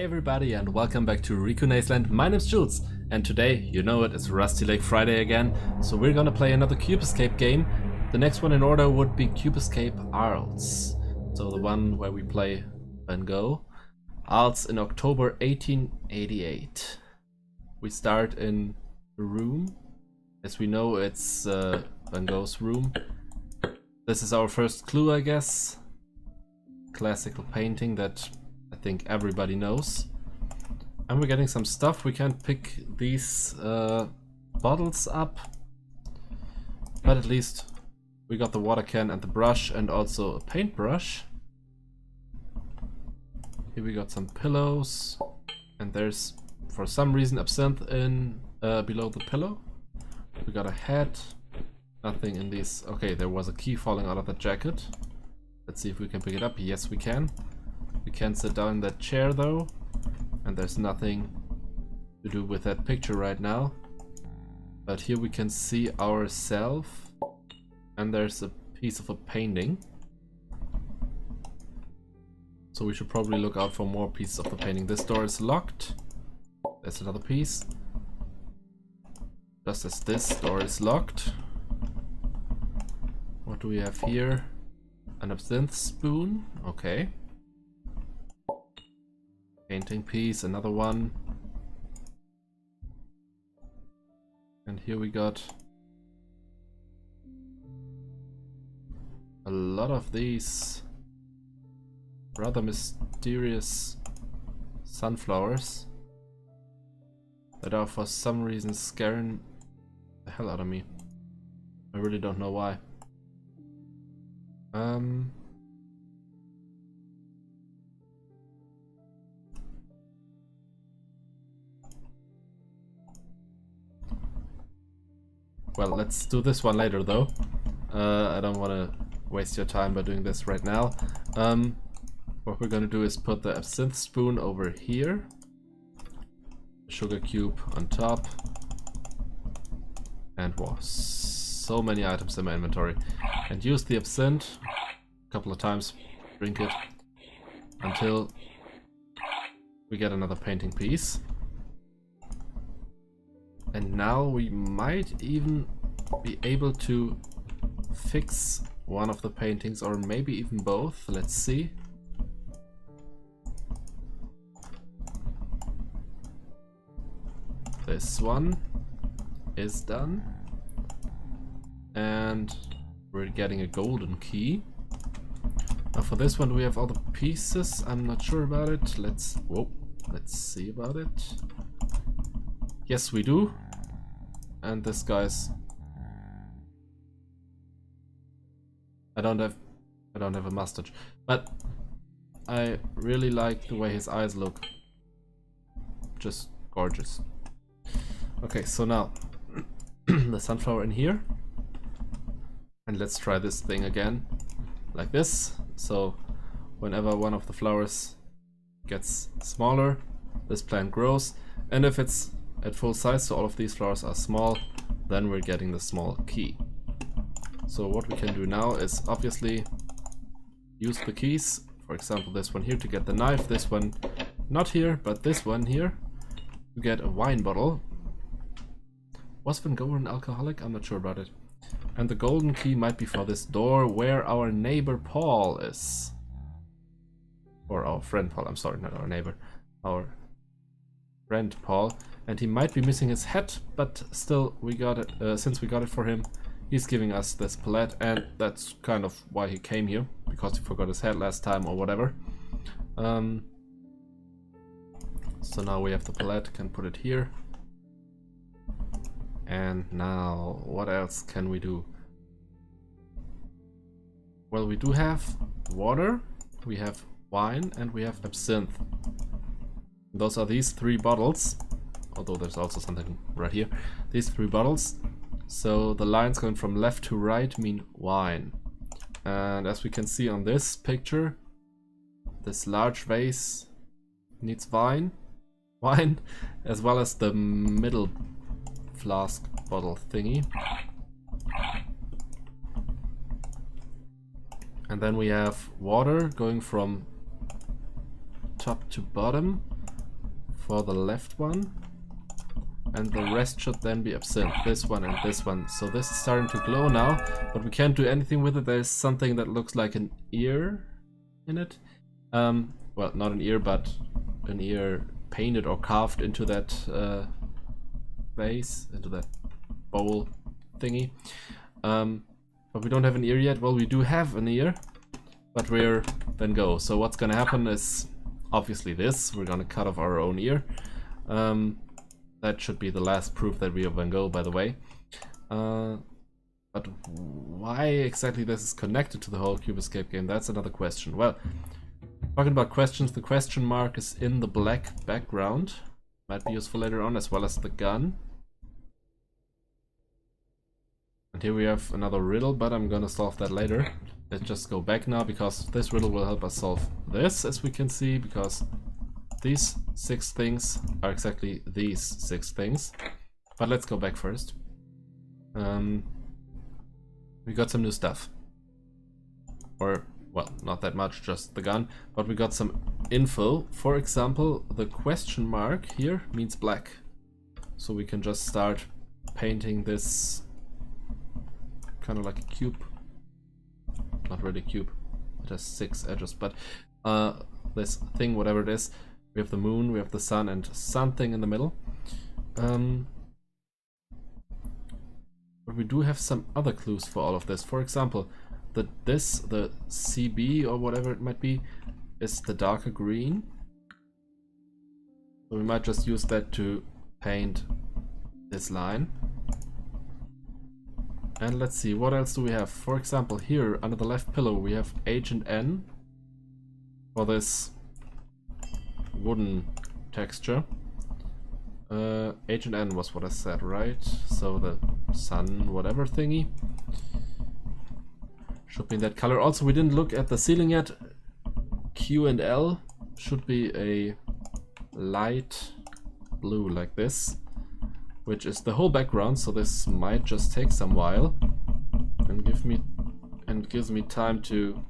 everybody and welcome back to RikuNaceLand. My name's Jules and today, you know it, it's Rusty Lake Friday again. So we're gonna play another Cube Escape game. The next one in order would be Cube Escape Arles. So the one where we play Van Gogh. Arles in October 1888. We start in a room. As we know, it's Van Gogh's room. This is our first clue, I guess. Classical painting that I think everybody knows. And we're getting some stuff. We can't pick these bottles up, but at least we got the water can and the brush and also a paintbrush. Here we got some pillows and there's for some reason absinthe in below the pillow. We got a hat, nothing in these. Okay, there was a key falling out of the jacket. Let's see if we can pick it up. Yes, we can. We can't sit down in that chair though, and there's nothing to do with that picture right now. But here we can see ourselves, and there's a piece of a painting. So we should probably look out for more pieces of the painting. This door is locked. There's another piece. Just as this door is locked. What do we have here? An absinthe spoon. Okay. Painting piece, another one. And here we got a lot of these rather mysterious sunflowers that are for some reason scaring the hell out of me. I really don't know why. Well, let's do this one later though. I don't want to waste your time by doing this right now. What we're gonna do is put the absinthe spoon over here, sugar cube on top, and wow, so many items in my inventory. And use the absinthe a couple of times, drink it until we get another painting piece. And now we might even be able to fix one of the paintings, or maybe even both. Let's see. This one is done. And we're getting a golden key. Now for this one, do we have all the pieces? I'm not sure about it. Let's see about it. Yes, we do. And this guy's... I don't have a mustache, but I really like the way his eyes look. Just gorgeous. Okay, so now the sunflower in here. And let's try this thing again, like this. So whenever one of the flowers gets smaller, this plant grows. And if it's at full size, so all of these flowers are small, then we're getting the small key. So what we can do now is obviously use the keys. For example, this one here to get the knife, this one not here, but this one here to get a wine bottle. Was Van Gogh an alcoholic? I'm not sure about it. And the golden key might be for this door where our neighbor Paul is. Or our friend Paul, I'm sorry, not our neighbor. Our friend Paul. And he might be missing his hat, but still we got it, since we got it for him, he's giving us this palette, and that's kind of why he came here, because he forgot his hat last time or whatever. So now we have the palette, can put it here. And now, what else can we do? Well, we do have water, we have wine, and we have absinthe. Those are these three bottles, although there's also something right here. These three bottles. So the lines going from left to right mean wine. And as we can see on this picture, this large vase needs wine, as well as the middle flask bottle thingy. And then we have water going from top to bottom. for the left one. And the rest should then be absinthe. This one and this one. So this is starting to glow now, but we can't do anything with it. There's something that looks like an ear in it. Well, not an ear, but an ear painted or carved into that vase, into that bowl thingy. But we don't have an ear yet. Well, we do have an ear, but we're Van Gogh. So what's gonna happen is obviously this. We're gonna cut off our own ear. That should be the last proof that we are Van Gogh, by the way. But why exactly this is connected to the whole Cube Escape game, that's another question. Well, talking about questions, the question mark is in the black background. Might be useful later on, as well as the gun. And here we have another riddle, but I'm gonna solve that later. Let's just go back now, because this riddle will help us solve this, as we can see, because these 6 things are exactly these 6 things. But let's go back first. We got some new stuff. Or, well, not that much, just the gun. But we got some info. For example, the question mark here means black. So we can just start painting this kind of like a cube. Not really a cube. It has 6 edges, but this thing, whatever it is. We have the moon, we have the sun, and something in the middle. But we do have some other clues for all of this. For example, the CB or whatever it might be is the darker green. So we might just use that to paint this line. And let's see, what else do we have? For example, here under the left pillow we have H and N for this wooden texture. H and N was what I said, right? So the sun whatever thingy should be in that color. Also, we didn't look at the ceiling yet. Q and L should be a light blue like this, which is the whole background, so this might just take some while and gives me time to,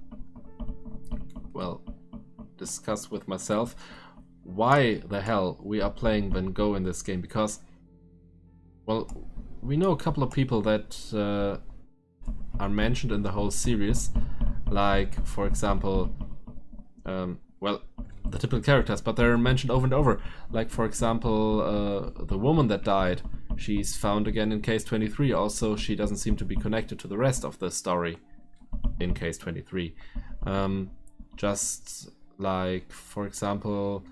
well, discuss with myself why the hell we are playing Van Gogh in this game, because, well, we know a couple of people that are mentioned in the whole series, like, for example, well, the typical characters, but they're mentioned over and over. Like, for example, the woman that died, she's found again in case 23. Also, she doesn't seem to be connected to the rest of the story in case 23. Just like, for example,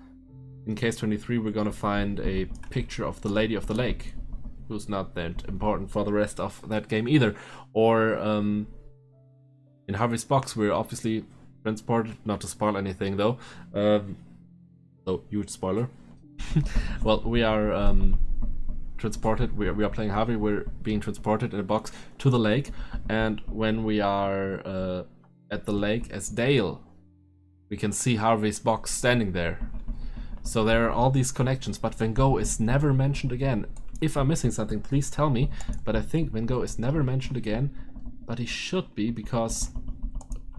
in case 23, we're gonna find a picture of the Lady of the Lake, who's not that important for the rest of that game either. Or in Harvey's box, we're obviously transported, not to spoil anything though. So huge spoiler. Well, we are transported. We are playing Harvey. We're being transported in a box to the lake, and when we are at the lake as Dale, we can see Harvey's box standing there. So there are all these connections, but Van Gogh is never mentioned again. If I'm missing something, please tell me. But I think Van Gogh is never mentioned again, but he should be, because,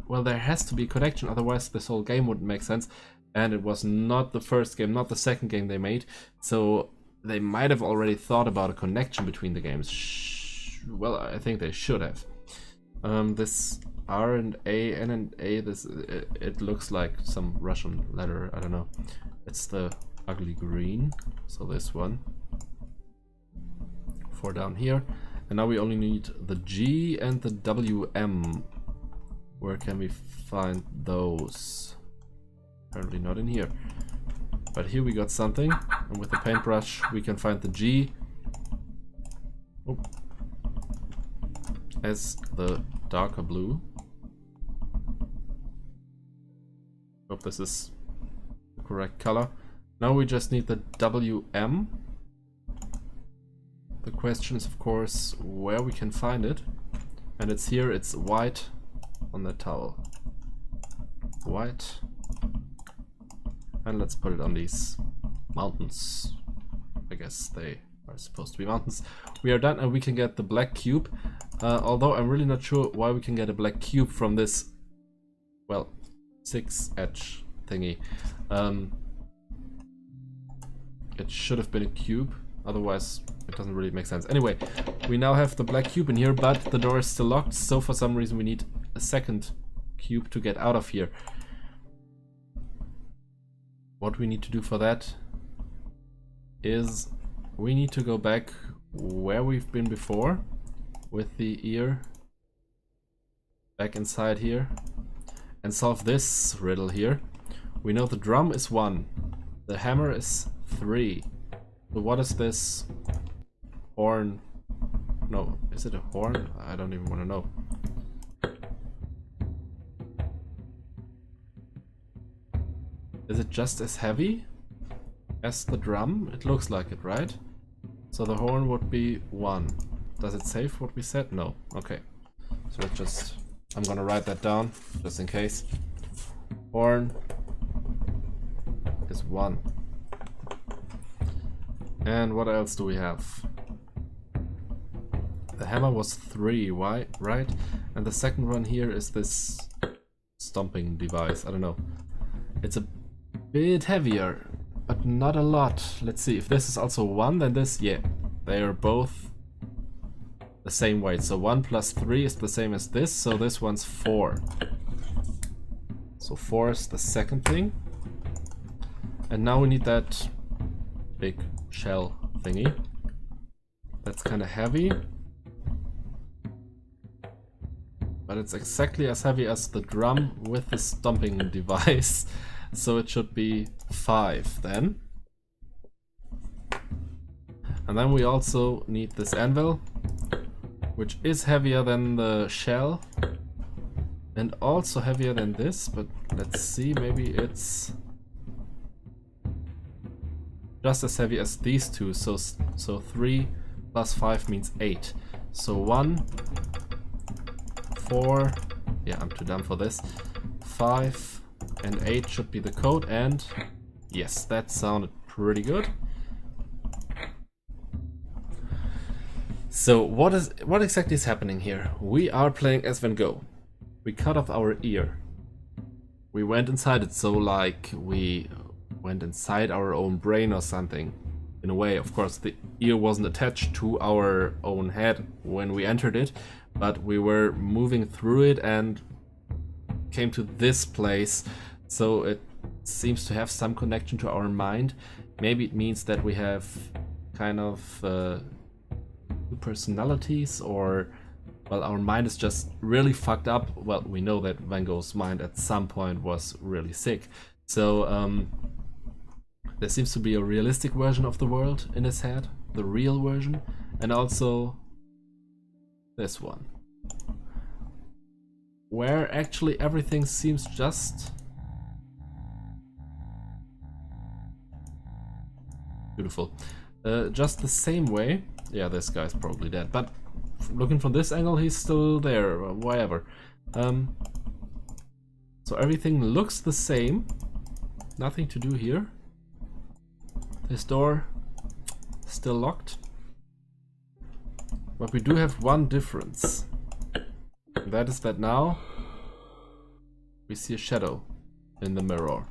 well, there has to be a connection, otherwise this whole game wouldn't make sense. And it was not the first game, not the second game they made, so they might have already thought about a connection between the games. Well, I think they should have. This R and A, N and A, it looks like some Russian letter, I don't know. It's the ugly green, so this one. 4 down here. And now we only need the G and the WM. Where can we find those? Apparently not in here. But here we got something, and with the paintbrush we can find the G as the darker blue. Hope this is the correct color. Now we just need the WM. The question is, of course, where we can find it. And it's here, it's white on the towel. White. And let's put it on these mountains. I guess they are supposed to be mountains. We are done, and we can get the black cube. Although I'm really not sure why we can get a black cube from this, well, 6 edge thingy. it should have been a cube. Otherwise, it doesn't really make sense. Anyway, we now have the black cube in here, but the door is still locked. So for some reason, we need a second cube to get out of here. What we need to do for that is we need to go back where we've been before with the ear back inside here and solve this riddle here. We know the drum is 1, the hammer is 3. So what is this horn? No, is it a horn? I don't even want to know. Is it just as heavy as the drum? It looks like it, right? So the horn would be 1. Does it save what we said? No. Okay. So let's just... I'm gonna write that down, just in case. Horn is 1. And what else do we have? The hammer was 3, why? Right? And the second one here is this stomping device. I don't know. It's a bit heavier, but not a lot. Let's see, if this is also 1, then this, yeah, they are both the same weight. So 1 plus 3 is the same as this, so this one's 4. So 4 is the second thing. And now we need that big shell thingy. That's kind of heavy. But it's exactly as heavy as the drum with the stomping device. So it should be 5 then. And then we also need this anvil, which is heavier than the shell and also heavier than this, but let's see, maybe it's just as heavy as these two. So 3 plus 5 means 8. So 1, 4, yeah, I'm too dumb for this, 5 and 8 should be the code, and yes, that sounded pretty good. So what exactly is happening here? We are playing as Van Gogh. We cut off our ear. We went inside it, so like we went inside our own brain or something. In a way, of course, the ear wasn't attached to our own head when we entered it, but we were moving through it and came to this place. So it seems to have some connection to our mind. Maybe it means that we have kind of two personalities, or well, our mind is just really fucked up. Well, we know that Van Gogh's mind at some point was really sick. So there seems to be a realistic version of the world in his head, the real version, and also this one, where actually everything seems just beautiful. Just the same way. Yeah, this guy's probably dead, but looking from this angle, he's still there, or whatever. So everything looks the same. Nothing to do here. This door still locked. But we do have one difference. And that is that now we see a shadow in the mirror.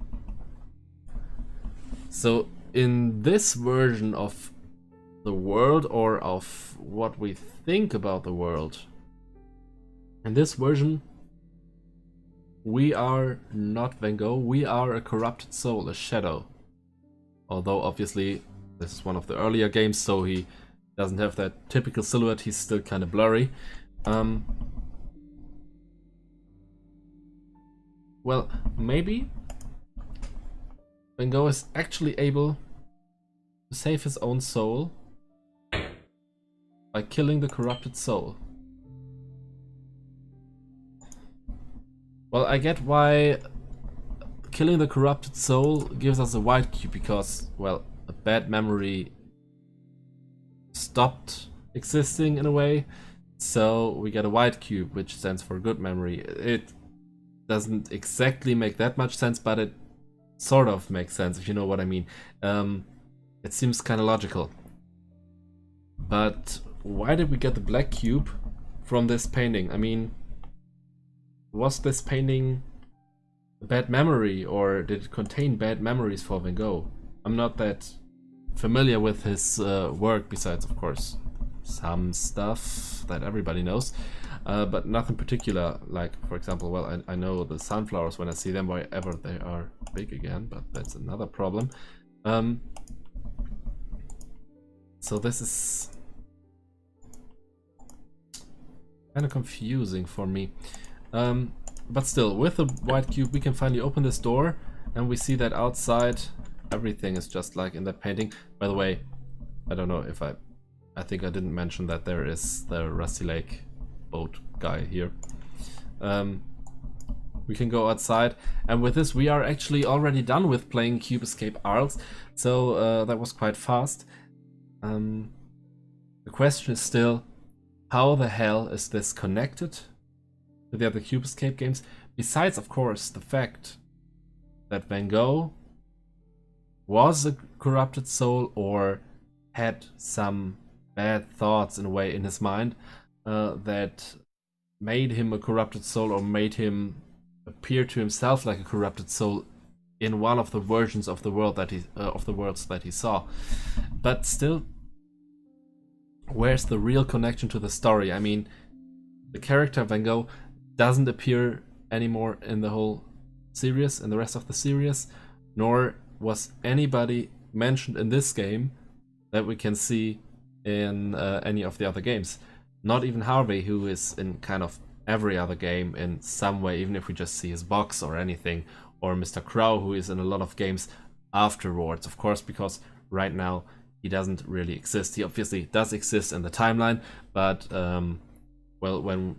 So in this version of the world, or of what we think about the world, in this version we are not Van Gogh, we are a corrupted soul, a shadow. Although obviously this is one of the earlier games, so he doesn't have that typical silhouette, he's still kind of blurry. Well, maybe Van Gogh is actually able to save his own soul by killing the corrupted soul. Well, I get why killing the corrupted soul gives us a white cube, because, well, a bad memory stopped existing in a way, so we get a white cube, which stands for good memory. It doesn't exactly make that much sense, but it sort of makes sense, if you know what I mean. It seems kind of logical. But why did we get the black cube from this painting? I mean, was this painting a bad memory, or did it contain bad memories for Van Gogh? I'm not that familiar with his work, besides of course some stuff that everybody knows, but nothing particular. Like, for example, well, I know the sunflowers when I see them wherever they are big again, but that's another problem. So this is kind of confusing for me. But still, with the white cube we can finally open this door, and we see that outside everything is just like in that painting. By the way, I don't know if I think I didn't mention that there is the Rusty Lake boat guy here. We can go outside, and with this we are actually already done with playing Cube Escape Arles, so that was quite fast. The question is still, how the hell is this connected to the other Cube Escape games? Besides, of course, the fact that Van Gogh was a corrupted soul or had some bad thoughts in a way in his mind that made him a corrupted soul, or made him appear to himself like a corrupted soul in one of the versions of the world that worlds that he saw. But still, where's the real connection to the story? I mean, the character Van Gogh doesn't appear anymore in the whole series, in the rest of the series, nor was anybody mentioned in this game that we can see in any of the other games. Not even Harvey, who is in kind of every other game in some way, even if we just see his box or anything, or Mr. Crow, who is in a lot of games afterwards, of course, because right now he doesn't really exist. He obviously does exist in the timeline, but well, when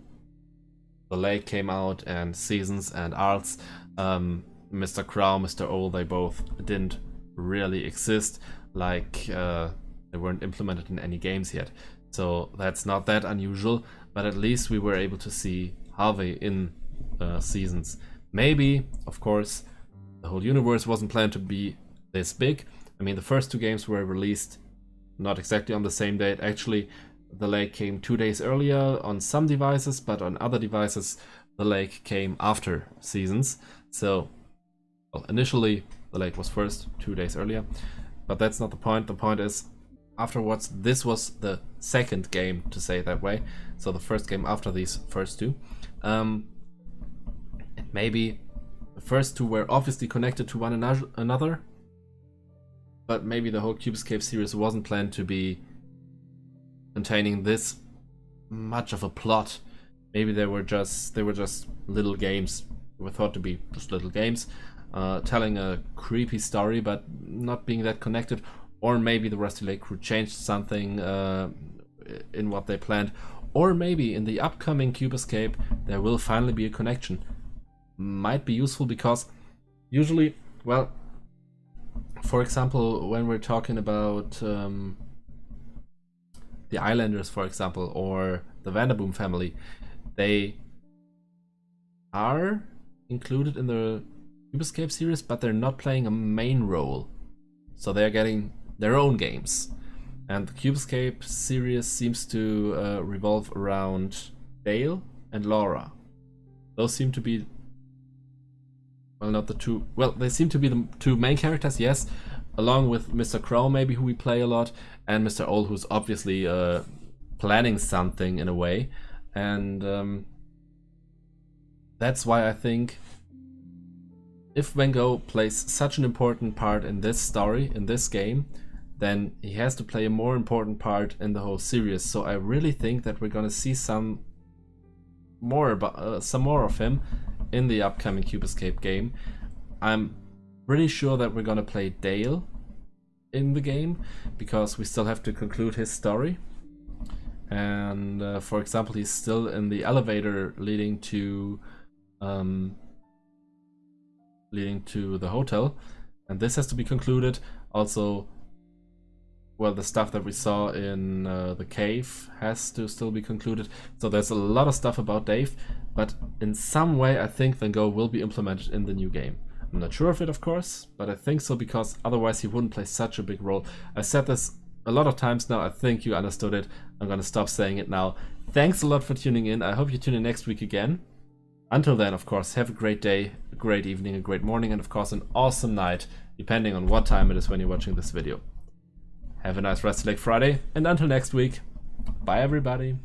The Lake came out and Seasons and Arles, Mr. Crow, Mr. Owl, they both didn't really exist, like they weren't implemented in any games yet. So that's not that unusual, but at least we were able to see Harvey in Seasons. Maybe, of course, the whole universe wasn't planned to be this big. I mean, the first two games were released not exactly on the same date. Actually, The Lake came 2 days earlier on some devices, but on other devices, The Lake came after Seasons. So, well, initially, The Lake was first, 2 days earlier. But that's not the point. The point is, afterwards, this was the second game, to say it that way. So the first game after these first two. Maybe the first two were obviously connected to one another, but maybe the whole Cube Escape series wasn't planned to be containing this much of a plot. Maybe they were just little games. They were thought to be just little games, telling a creepy story, but not being that connected. Or maybe the Rusty Lake crew changed something in what they planned. Or maybe in the upcoming Cube Escape there will finally be a connection. Might be useful, because usually, well, for example, when we're talking about the Islanders, for example, or the Vanderboom family, they are included in the Cube Escape series, but they're not playing a main role. So they're getting their own games. And the Cube Escape series seems to revolve around Dale and Laura. Those seem to be, well, not the two, well, they seem to be the two main characters, yes, along with Mr. Crow, maybe, who we play a lot, and Mr. Owl, who's obviously planning something in a way. And that's why I think if Van Gogh plays such an important part in this story, in this game, then he has to play a more important part in the whole series. So I really think that we're gonna see some more of him in the upcoming Cube Escape game. I'm pretty sure that we're gonna play Dale in the game, because we still have to conclude his story. And for example, he's still in the elevator leading to the hotel, and this has to be concluded. Also, well, the stuff that we saw in the cave has to still be concluded. So there's a lot of stuff about Dave, but in some way I think Van Gogh will be implemented in the new game. I'm not sure of it, of course, but I think so, because otherwise he wouldn't play such a big role. I said this a lot of times now. I think you understood it. I'm gonna stop saying it now. Thanks a lot for tuning in. I hope you tune in next week again. Until then, of course, have a great day, a great evening, a great morning, and of course an awesome night, depending on what time it is when you're watching this video. Have a nice Restlake Friday, and until next week, bye everybody.